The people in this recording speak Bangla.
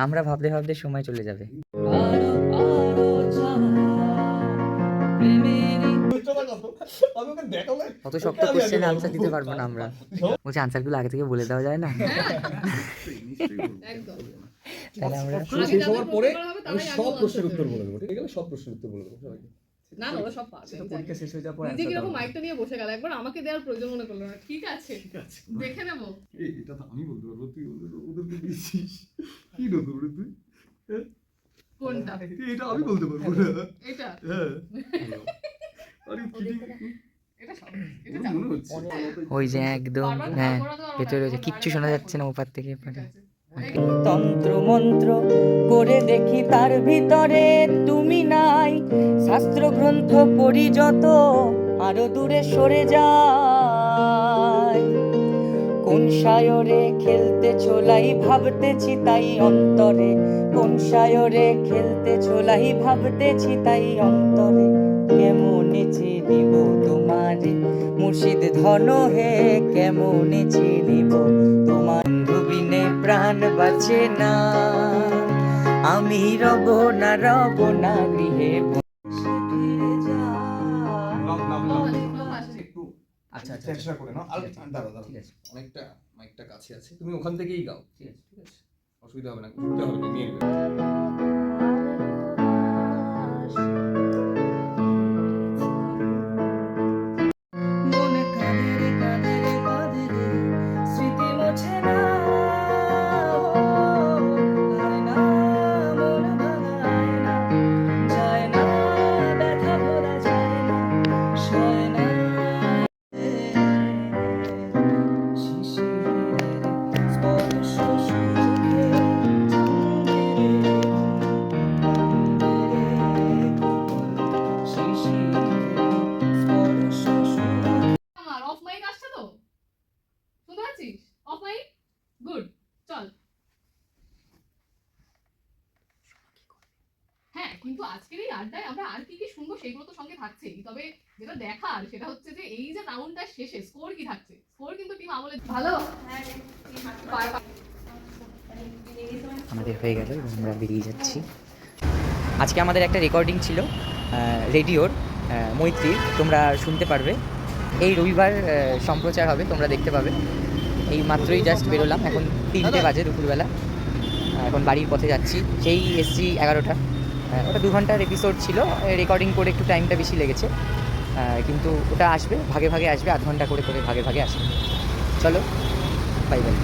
আমরা ভাবতে ভাবতে সময় চলে যাবে। অত শক্ত কোশ্চেন আনসার দিতে পারবো না আমরা। বলছি আনসারগুলো আগে থেকে বলে দেওয়া যায় না? তাহলে আমরা শেষ হওয়ার পরে আমি সব প্রশ্নের উত্তর বলে দেবো, ঠিক আছে? সব প্রশ্নের উত্তর বলে দেবো সবাইকে। না ওরা সব পারবে। পরীক্ষা শেষ হয়ে যাওয়ার পর নিজে কিরকম মাইকটা নিয়ে বসে গেল, একবার আমাকে দেওয়ার প্রয়োজন মনে করলো না। ঠিক আছে দেখে নেবো। এটা তো আমি বলতে পারবো, তুই ওদেরকে দিয়েছিস কি নতুন রে তুই? কোনটা? এটা আমি বলতে পারবো না। এটা হ্যাঁ আরে এটা সব এটা মনে হচ্ছে ওই যে একদম হ্যাঁ ভেতরে যে কিচ্ছু শোনা যাচ্ছে না ওপার থেকে এপারে। তন্ত্র মন্ত্র করে দেখি তার ভিতরে তুমি নাই, শাস্ত্র গ্রন্থ পড়ি যত আরো দূরে সরে যায়। কোন সায়রে খেলতে ছোলাই ভাবতেছি তাই অন্তরে, কোন সায়রে খেলতে ছোলাই ভাবতেছি তাই অন্তরে। কেমনে চিনিব তোমারে মুর্শিদ ধন হে, কেমনে চিনিব তোমার বিনে প্রাণ বাঁচে না। আমি রব না গৃহে আচ্ছা আচ্ছা চেষ্টা করে নাও। দাঁড়াও ঠিক আছে, অনেকটা মাইকটা কাছে আছে, তুমি ওখান থেকেই গাও। ঠিক আছে ঠিক আছে, অসুবিধা হবে না, ঘুরতে হবে না, নিয়ে নেবে। মনে কাঁদে রে স্মৃতি মোছে না, হায় না মন ভাঙায় না, যায় না ব্যথা ভোলা যায় না, সয় না শিশিরের স্পর্শ সুখে আমার অফ মাইক আসছে তো, শুনতে পাচ্ছিস? Off mic good. চল হ্যাঁ, কিন্তু আজকের এই আড্ডায় আমরা আর কি কি শুনবো সেগুলো তো সঙ্গে থাকছেই। তবে যেটা দেখার সেটা হচ্ছে যে এই যে রাউন্ডটা শেষে স্কোর কি থাকছে। স্কোর কিন্তু টিম আমলে ভালো। আমাদের হয়ে গেল এবং আমরা বেরিয়ে যাচ্ছি। আজকে আমাদের একটা রেকর্ডিং ছিল রেডিওর মৈত্রীর, তোমরা শুনতে পারবে। এই রবিবার সম্প্রচার হবে, তোমরা দেখতে পাবে। এই মাত্রই জাস্ট বেরোলাম, এখন 3টে বাজে দুপুরবেলা। এখন বাড়ির পথে যাচ্ছি। সেই এসছি 11টা, ওটা 2 ঘন্টার এপিসোড ছিল, রেকর্ডিং করে একটু টাইমটা বেশি লেগেছে, কিন্তু ওটা আসবে ভাগে ভাগে আসবে, আধ ঘন্টা করে করে ভাগে ভাগে আসবে। চলো বাই বাই।